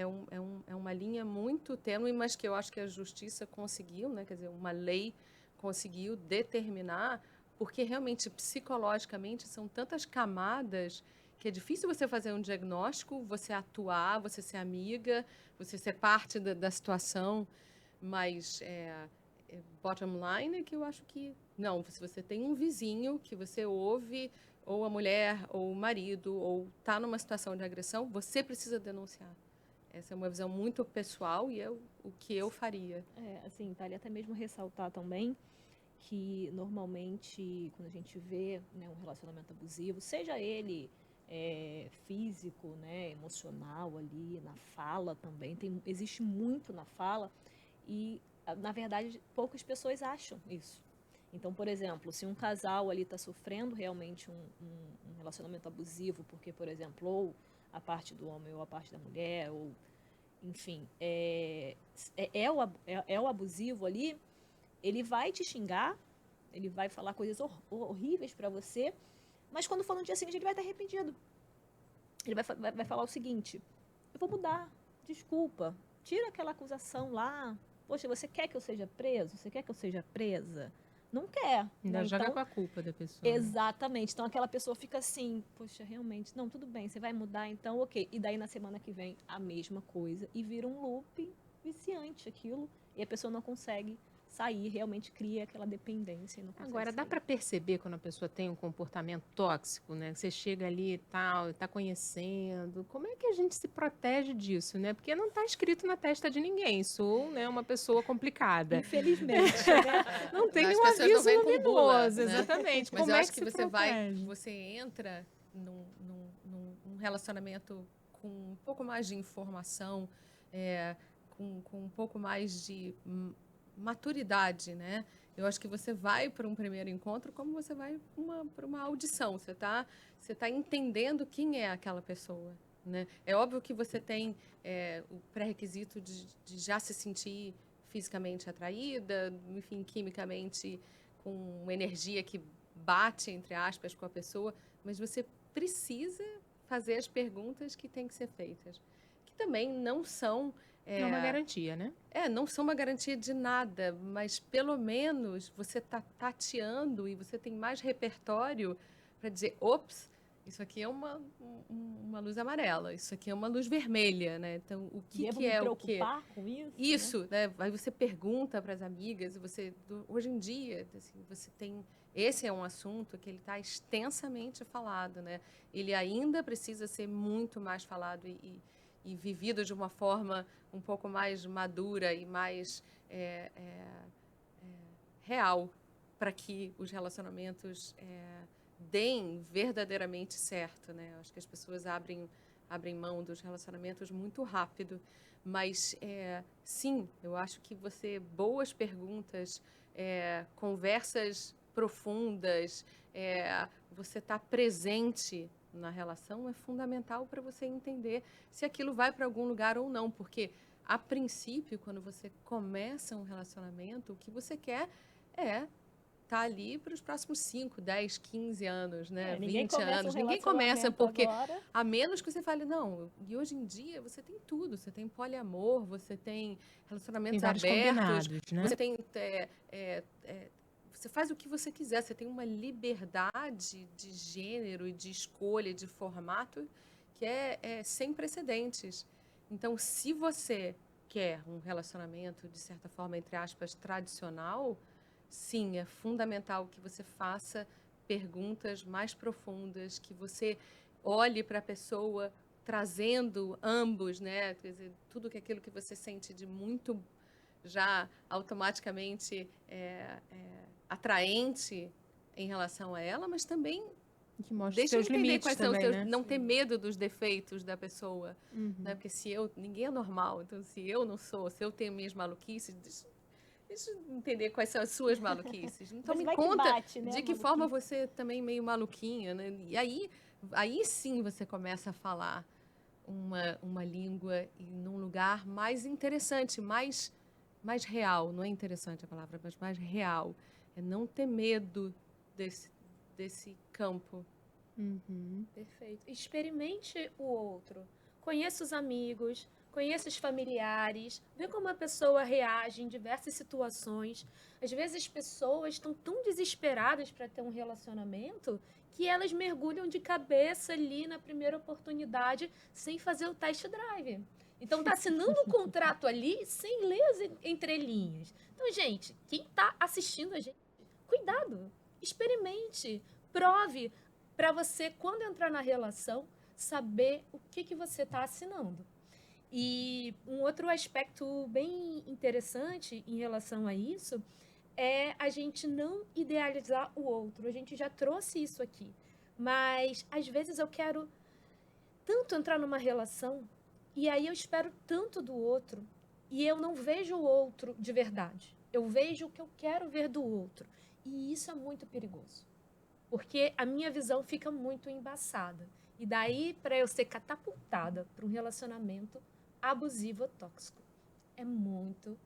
É uma linha muito tênue, mas que eu acho que a justiça conseguiu, né? Quer dizer, uma lei conseguiu determinar, porque realmente psicologicamente são tantas camadas que é difícil você fazer um diagnóstico, você atuar, você ser amiga, você ser parte da situação, mas bottom line é que eu acho que não, se você tem um vizinho que você ouve, ou a mulher, ou o marido, ou está numa situação de agressão, você precisa denunciar. Essa é uma visão muito pessoal e é o que eu faria. Assim, vale até mesmo ressaltar também que normalmente quando a gente vê, né, um relacionamento abusivo, seja ele físico, né, emocional ali, na fala também, existe muito na fala e, na verdade, poucas pessoas acham isso. Então, por exemplo, se um casal ali está sofrendo realmente um relacionamento abusivo, porque, por exemplo, ou a parte do homem ou a parte da mulher, ou enfim, o abusivo ali, ele vai te xingar, ele vai falar coisas horríveis para você, mas quando for no dia seguinte ele vai estar arrependido. Ele vai falar o seguinte: eu vou mudar, desculpa, tira aquela acusação lá. Poxa, você quer que eu seja preso? Você quer que eu seja presa? Não quer. Ainda né? joga Então, com a culpa da pessoa. Né? Exatamente. Então aquela pessoa fica assim, poxa, realmente, não, tudo bem, você vai mudar, então ok. E daí na semana que vem a mesma coisa e vira um loop viciante aquilo e a pessoa não consegue sair, realmente cria aquela dependência e não consegue Agora, dá sair. para perceber quando a pessoa tem um comportamento tóxico, né? Você chega ali e tal, está conhecendo. Como é que a gente se protege disso, né? Porque não está escrito na testa de ninguém. Sou, né, uma pessoa complicada. Infelizmente, né? Não tem As nenhum pessoas não aviso vêm com bula, luminoso, né? exatamente. Mas Como eu é acho que se você protege? você entra num relacionamento com um pouco mais de informação, com um pouco mais de maturidade, né? Eu acho que você vai para um primeiro encontro como você vai para uma audição. Você tá entendendo quem é aquela pessoa, né? É óbvio que você tem o pré-requisito de já se sentir fisicamente atraída, enfim, quimicamente com uma energia que bate, entre aspas, com a pessoa, mas você precisa fazer as perguntas que têm que ser feitas, que também não são... Não é uma garantia, né? não são uma garantia de nada, mas pelo menos você está tateando e você tem mais repertório para dizer, ops, isso aqui é uma luz amarela, isso aqui é uma luz vermelha, né? Então, o que Devo que me é o quê? preocupar com isso? Isso, né? Aí você pergunta para as amigas, hoje em dia, assim, você tem... Esse é um assunto que ele está extensamente falado, né? Ele ainda precisa ser muito mais falado e vivido de uma forma um pouco mais madura e mais real, para que os relacionamentos deem verdadeiramente certo, né? Acho que as pessoas abrem abrem mão dos relacionamentos muito rápido. Mas, sim, eu acho que boas perguntas, conversas profundas, você estar presente na relação é fundamental para você entender se aquilo vai para algum lugar ou não. Porque, a princípio, quando você começa um relacionamento, o que você quer é estar ali para os próximos 5, 10, 15 anos, né? 20 anos. Ninguém começa porque, agora. a menos que você fale, não, e hoje em dia você tem tudo. Você tem poliamor, você tem relacionamentos Tem vários abertos, combinados, né? você tem... você faz o que você quiser, você tem uma liberdade de gênero e de escolha, de formato, que é sem precedentes. Então, se você quer um relacionamento, de certa forma, entre aspas, tradicional, sim, é fundamental que você faça perguntas mais profundas, que você olhe para a pessoa trazendo ambos, né? Quer dizer, tudo aquilo que você sente de muito já automaticamente atraente em relação a ela, mas também Que mostra deixa eu seus entender limites quais são os também, seus, né? não ter medo dos defeitos da pessoa, né? Porque ninguém é normal, então se eu tenho minhas maluquices, deixa eu entender quais são as suas maluquices. Então Mas me vai que conta bate, né, de a que forma maluquice. você é também meio maluquinha, né? E aí sim você começa a falar uma língua e num lugar mais interessante, mais real. Não é interessante a palavra, mas mais real. É não ter medo desse campo. Perfeito. Experimente o outro. Conheça os amigos, conheça os familiares, vê como a pessoa reage em diversas situações. Às vezes as pessoas estão tão desesperadas para ter um relacionamento que elas mergulham de cabeça ali na primeira oportunidade sem fazer o test drive. Então tá assinando um contrato ali sem ler as entrelinhas. Então, gente, quem tá assistindo a gente, cuidado, experimente, prove para você, quando entrar na relação, saber o que você está assinando. E um outro aspecto bem interessante em relação a isso é a gente não idealizar o outro. A gente já trouxe isso aqui. Mas, às vezes, eu quero tanto entrar numa relação e aí eu espero tanto do outro e eu não vejo o outro de verdade. Eu vejo o que eu quero ver do outro. E isso é muito perigoso. Porque a minha visão fica muito embaçada. E daí, para eu ser catapultada para um relacionamento abusivo ou tóxico, é muito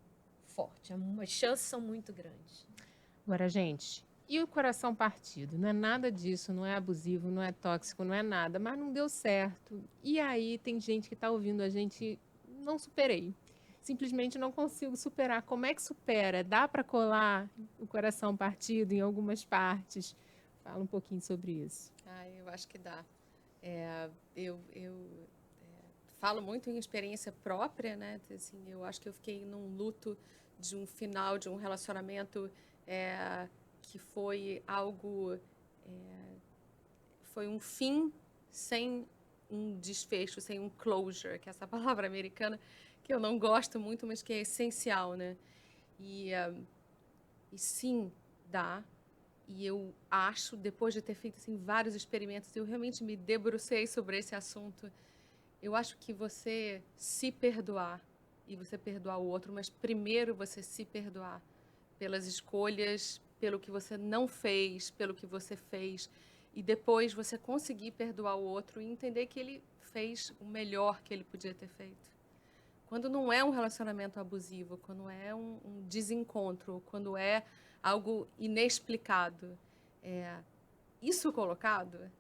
forte. As chances são muito grandes. Agora, gente, e o coração partido? Não é nada disso, não é abusivo, não é tóxico, não é nada, mas não deu certo. E aí tem gente que está ouvindo a gente, não superei. Simplesmente não consigo superar. Como é que supera? Dá para colar o coração partido em algumas partes? Fala um pouquinho sobre isso. Eu acho que dá. Eu falo muito em experiência própria, né? Assim, eu acho que eu fiquei num luto de um final de um relacionamento que foi algo... foi um fim sem um desfecho, sem um closure, que é essa palavra americana que eu não gosto muito, mas que é essencial, né? E sim, dá. E eu acho, depois de ter feito assim, vários experimentos, eu realmente me debrucei sobre esse assunto. Eu acho que você se perdoar e você perdoar o outro, mas primeiro você se perdoar pelas escolhas, pelo que você não fez, pelo que você fez, e depois você conseguir perdoar o outro e entender que ele fez o melhor que ele podia ter feito. Quando não é um relacionamento abusivo, quando é um desencontro, quando é algo inexplicado, isso colocado,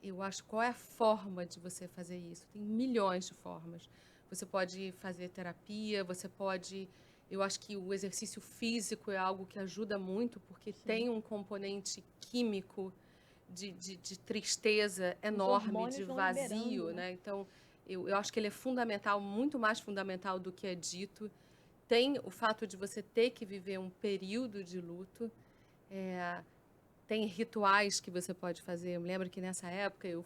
eu acho, qual é a forma de você fazer isso? Tem milhões de formas. Você pode fazer terapia, você pode... Eu acho que o exercício físico é algo que ajuda muito, porque tem um componente químico de tristeza enorme, de vazio, né? Então, eu acho que ele é fundamental, muito mais fundamental do que é dito. Tem o fato de você ter que viver um período de luto. Tem rituais que você pode fazer. Eu me lembro que nessa época eu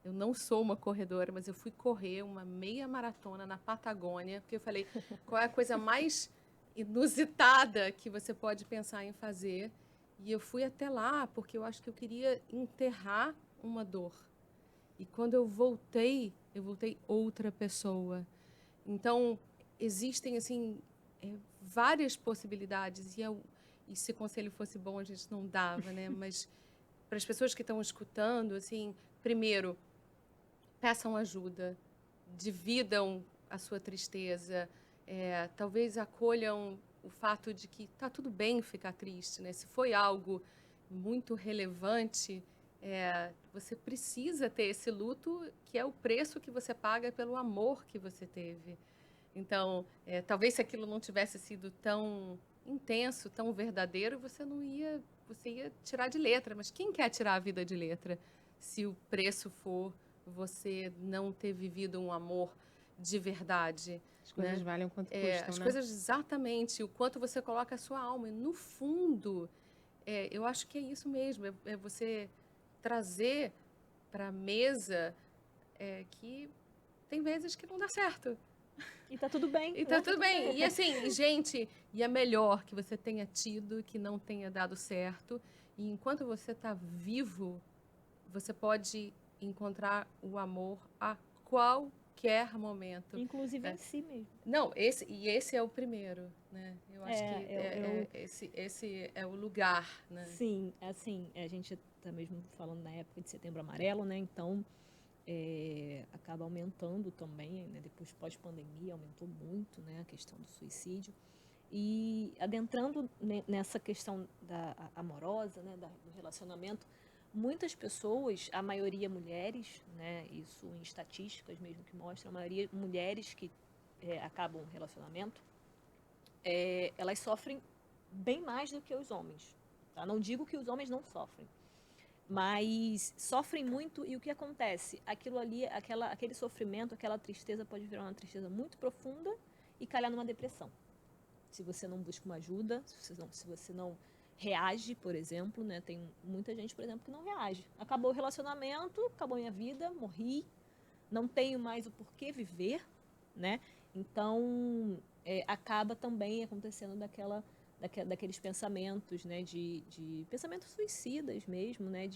não sou uma corredora, mas eu fui correr uma meia maratona na Patagônia, porque eu falei, qual é a coisa mais inusitada que você pode pensar em fazer? E eu fui até lá porque eu acho que eu queria enterrar uma dor. E quando eu voltei outra pessoa. Então, existem, assim, várias possibilidades. E se conselho fosse bom, a gente não dava, né? Mas para as pessoas que estão escutando, assim, primeiro, peçam ajuda, dividam a sua tristeza, talvez acolham o fato de que tá tudo bem ficar triste, né? Se foi algo muito relevante, você precisa ter esse luto, que é o preço que você paga pelo amor que você teve. Então, talvez se aquilo não tivesse sido tão intenso, tão verdadeiro, você ia tirar de letra. Mas quem quer tirar a vida de letra se o preço for você não ter vivido um amor de verdade? As coisas valem o quanto custam, As né? coisas, exatamente, o quanto você coloca a sua alma. E, no fundo, eu acho que é isso mesmo, é você trazer para a mesa que tem vezes que não dá certo. E tá tudo bem. E tá tudo bem. E assim, gente, e é melhor que você tenha tido, que não tenha dado certo. E enquanto você está vivo, você pode encontrar o amor a qualquer momento. Inclusive em si mesmo. Não, esse é o primeiro, né? Eu acho que esse é o lugar, né? Sim, assim, a gente está mesmo falando na época de Setembro Amarelo, né? Então, acaba aumentando também, né? Depois pós-pandemia aumentou muito, né? A questão do suicídio. E adentrando nessa questão amorosa, né? Do relacionamento, muitas pessoas, a maioria mulheres, né? Isso em estatísticas mesmo que mostram, a maioria mulheres que acabam um relacionamento, elas sofrem bem mais do que os homens. Tá? Não digo que os homens não sofrem, mas sofrem muito. E o que acontece? Aquilo ali, aquele sofrimento, aquela tristeza pode virar uma tristeza muito profunda e calhar numa depressão. Se você não busca uma ajuda, se você não reage, por exemplo, né? Tem muita gente, por exemplo, que não reage. Acabou o relacionamento, acabou minha vida, morri, não tenho mais o porquê viver, né? Então, acaba também acontecendo daqueles pensamentos, né? De pensamentos suicidas mesmo, né?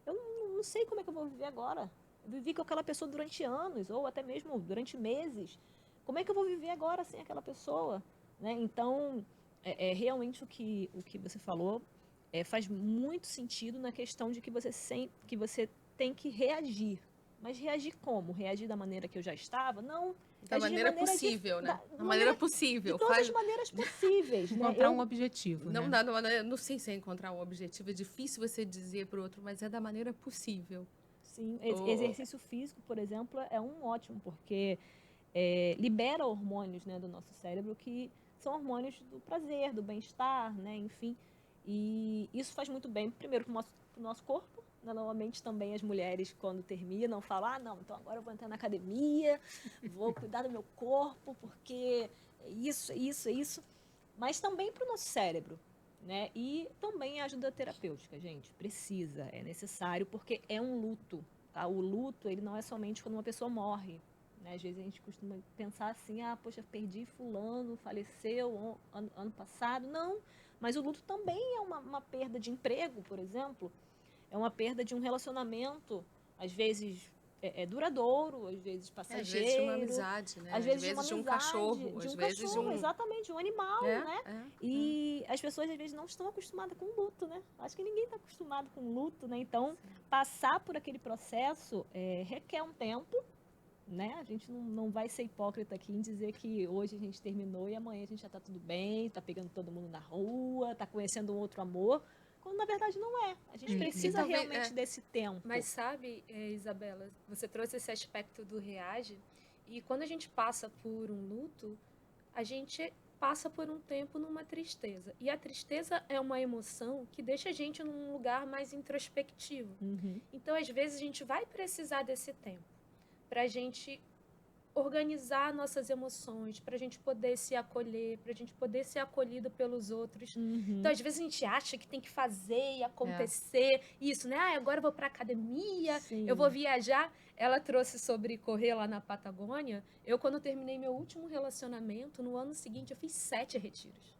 Eu não sei como é que eu vou viver agora. Eu vivi com aquela pessoa durante anos, ou até mesmo durante meses. Como é que eu vou viver agora sem aquela pessoa? Né? Então, realmente o que você falou faz muito sentido na questão de que você tem que reagir. Mas reagir como? Reagir da maneira que eu já estava? Não. Da maneira possível, né? Da maneira possível. De todas as maneiras possíveis. Encontrar um objetivo, não né? dá da maneira, não sei se é encontrar um objetivo, é difícil você dizer para o outro, mas é da maneira possível. Sim, exercício físico, por exemplo, é um ótimo, porque libera hormônios, né, do nosso cérebro que são hormônios do prazer, do bem-estar, né, enfim. E isso faz muito bem, primeiro, para o nosso corpo. Normalmente também as mulheres, quando terminam, falam, não, então agora eu vou entrar na academia, vou cuidar do meu corpo, porque é isso. Mas também para o nosso cérebro, né? E também a ajuda terapêutica, gente, precisa, é necessário, porque é um luto, tá? O luto, ele não é somente quando uma pessoa morre, né? Às vezes a gente costuma pensar assim, poxa, perdi fulano, faleceu ano passado. Não, mas o luto também é uma perda de emprego, por exemplo. É uma perda de um relacionamento, às vezes duradouro, às vezes passageiro. Às vezes de uma amizade, né? Às vezes de um cachorro. Às vezes de um... Exatamente, de um animal, né? E as pessoas, às vezes, não estão acostumadas com luto, né? Acho que ninguém está acostumado com luto, né? Então, passar por aquele processo requer um tempo, né? A gente não vai ser hipócrita aqui em dizer que hoje a gente terminou e amanhã a gente já está tudo bem, está pegando todo mundo na rua, está conhecendo um outro amor, quando na verdade não é. A gente precisa realmente desse tempo. Mas sabe, Isabela, você trouxe esse aspecto do reage, e quando a gente passa por um luto, a gente passa por um tempo numa tristeza. E a tristeza é uma emoção que deixa a gente num lugar mais introspectivo. Uhum. Então, às vezes, a gente vai precisar desse tempo para a gente organizar nossas emoções, para a gente poder se acolher, para a gente poder ser acolhido pelos outros. Uhum. Então, às vezes, a gente acha que tem que fazer e acontecer isso, né? Agora eu vou para academia, Sim. eu vou viajar. Ela trouxe sobre correr lá na Patagônia. Eu, quando terminei meu último relacionamento, no ano seguinte, eu fiz 7 retiros.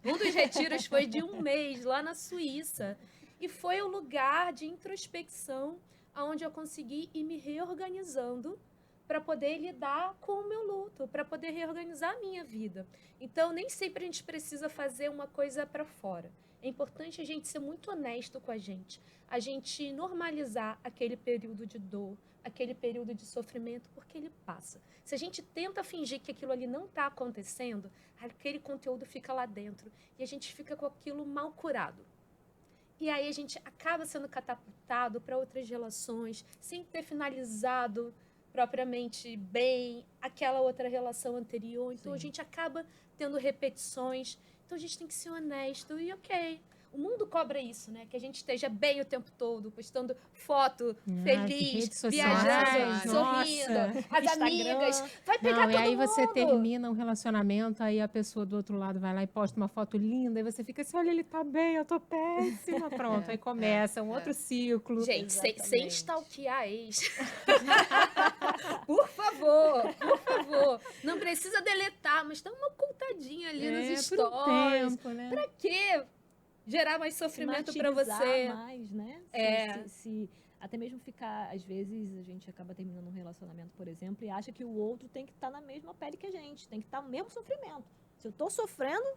Um dos retiros foi de 1 mês, lá na Suíça. E foi um lugar de introspecção, onde eu consegui ir me reorganizando para poder lidar com o meu luto, para poder reorganizar a minha vida. Então, nem sempre a gente precisa fazer uma coisa para fora. É importante a gente ser muito honesto com a gente normalizar aquele período de dor, aquele período de sofrimento, porque ele passa. Se a gente tenta fingir que aquilo ali não está acontecendo, aquele conteúdo fica lá dentro e a gente fica com aquilo mal curado. E aí a gente acaba sendo catapultado para outras relações, sem ter finalizado propriamente bem aquela outra relação anterior. Então, a gente acaba tendo repetições. Então, a gente tem que ser honesto e ok. O mundo cobra isso, né? Que a gente esteja bem o tempo todo, postando foto, feliz, viajando, sorrindo, as Instagram. amigas. Vai pegar todo e aí mundo. você termina um relacionamento, aí a pessoa do outro lado vai lá e posta uma foto linda, e você fica assim, olha, ele tá bem, eu tô péssima. Pronto, aí começa um outro ciclo. Gente, sem stalkear a ex. Por favor, por favor. Não precisa deletar, mas dá uma ocultadinha ali nos stories. Por um tempo, né? Pra quê? Gerar mais sofrimento para você. Mais, né? Se até mesmo ficar, às vezes a gente acaba terminando um relacionamento, por exemplo, e acha que o outro tem que estar na mesma pele que a gente, tem que estar no mesmo sofrimento. Se eu tô sofrendo,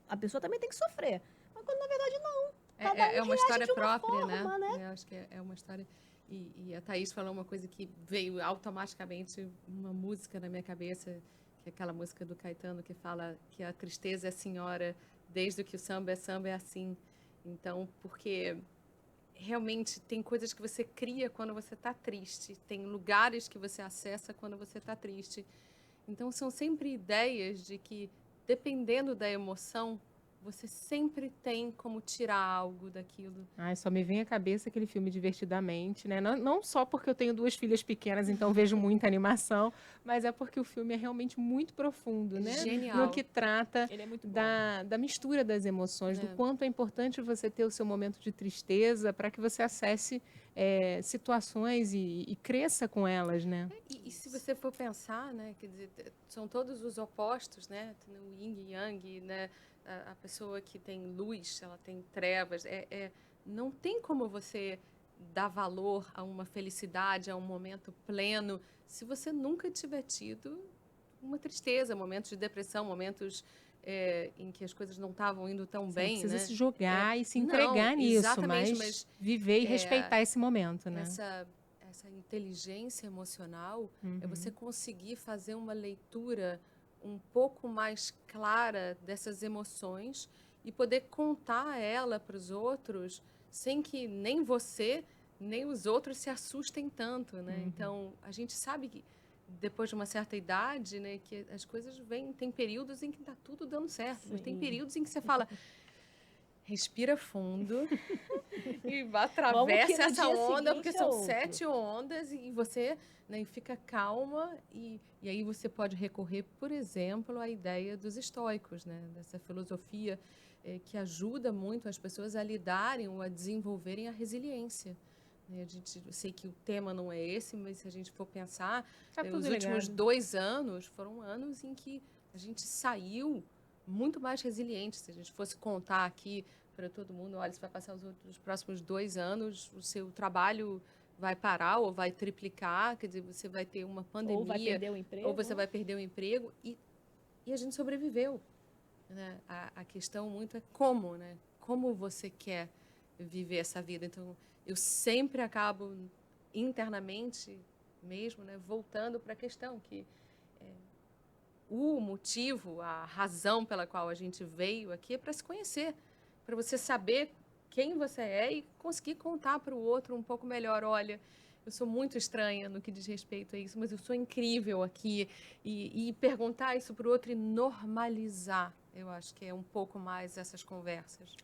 a pessoa também tem que sofrer. Mas quando na verdade não. É uma história própria, forma, né? Eu acho que é uma história. E a Thaís falou uma coisa que veio automaticamente, uma música na minha cabeça, que é aquela música do Caetano que fala que a tristeza é senhora, desde que o samba é assim. Então, porque realmente tem coisas que você cria quando você está triste, tem lugares que você acessa quando você está triste. Então, são sempre ideias de que, dependendo da emoção, você sempre tem como tirar algo daquilo. Ai, só me vem à cabeça aquele filme Divertidamente, né? Não só porque eu tenho 2 filhas pequenas, então vejo muita animação, mas é porque o filme é realmente muito profundo, né? Genial. No que trata Ele é muito bom. da mistura das emoções, do quanto é importante você ter o seu momento de tristeza para que você acesse situações e cresça com elas, né? E se você for pensar, né, quer dizer, são todos os opostos, né? O yin e yang, né? A pessoa que tem luz, ela tem trevas. Não tem como você dar valor a uma felicidade, a um momento pleno, se você nunca tiver tido uma tristeza, momentos de depressão, momentos em que as coisas não estavam indo tão bem. Você precisa, né? se jogar e se entregar nisso, mas viver e respeitar esse momento, né? Essa inteligência emocional é você conseguir fazer uma leitura um pouco mais clara dessas emoções e poder contar ela para os outros sem que nem você nem os outros se assustem tanto, né? Então, a gente sabe que depois de uma certa idade, né, que as coisas vêm, tem períodos em que está tudo dando certo, mas tem períodos em que você fala, respira fundo e atravessa essa onda, porque são 7 ondas e você, né, fica calma e aí você pode recorrer, por exemplo, à ideia dos estoicos, né, dessa filosofia que ajuda muito as pessoas a lidarem ou a desenvolverem a resiliência. Eu sei que o tema não é esse, mas se a gente for pensar, os últimos 2 anos foram anos em que a gente saiu muito mais resiliente. Se a gente fosse contar aqui para todo mundo, olha, você vai passar os próximos 2 anos, o seu trabalho vai parar ou vai triplicar, quer dizer, você vai ter uma pandemia. Ou vai perder o emprego. Ou você vai perder o emprego e a gente sobreviveu. Né? A questão muito é como, né? Como você quer viver essa vida. Então, eu sempre acabo internamente mesmo, né, voltando para a questão que o motivo, a razão pela qual a gente veio aqui é para se conhecer, para você saber quem você é e conseguir contar para o outro um pouco melhor. Olha, eu sou muito estranha no que diz respeito a isso, mas eu sou incrível aqui. E perguntar isso para o outro e normalizar, eu acho que é um pouco mais essas conversas.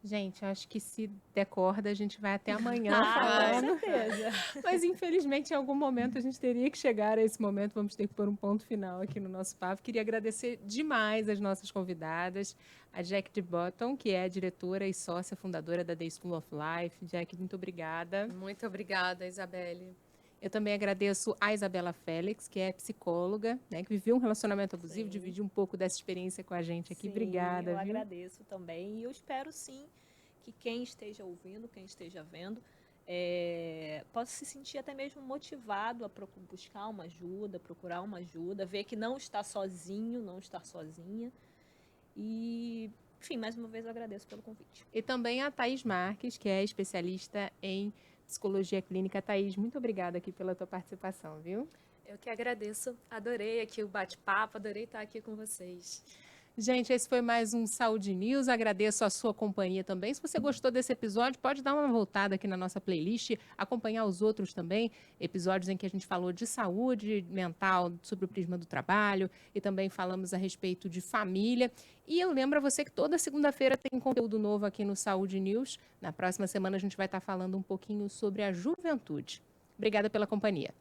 Gente, acho que se der corda, a gente vai até amanhã falando. Com certeza. Mas, infelizmente, em algum momento a gente teria que chegar a esse momento. Vamos ter que pôr um ponto final aqui no nosso papo. Queria agradecer demais as nossas convidadas. A Jack de Botton, que é a diretora e sócia fundadora da The School of Life. Jack, muito obrigada. Muito obrigada, Isabelle. Eu também agradeço a Isabela Félix, que é psicóloga, né, que viveu um relacionamento abusivo, dividiu um pouco dessa experiência com a gente aqui. Sim, obrigada. Eu viu? agradeço também. E eu espero, sim, que quem esteja ouvindo, quem esteja vendo, possa se sentir até mesmo motivado a buscar uma ajuda, procurar uma ajuda, ver que não está sozinho, não está sozinha. E, enfim, mais uma vez eu agradeço pelo convite. E também a Thaís Marques, que é especialista em psicologia clínica. Thaís, muito obrigada aqui pela tua participação, viu? Eu que agradeço, adorei aqui o bate-papo, adorei estar aqui com vocês. Gente, esse foi mais um Saúde News. Agradeço a sua companhia também. Se você gostou desse episódio, pode dar uma voltada aqui na nossa playlist, acompanhar os outros também, episódios em que a gente falou de saúde mental, sobre o prisma do trabalho, e também falamos a respeito de família. E eu lembro a você que toda segunda-feira tem conteúdo novo aqui no Saúde News. Na próxima semana a gente vai estar falando um pouquinho sobre a juventude. Obrigada pela companhia.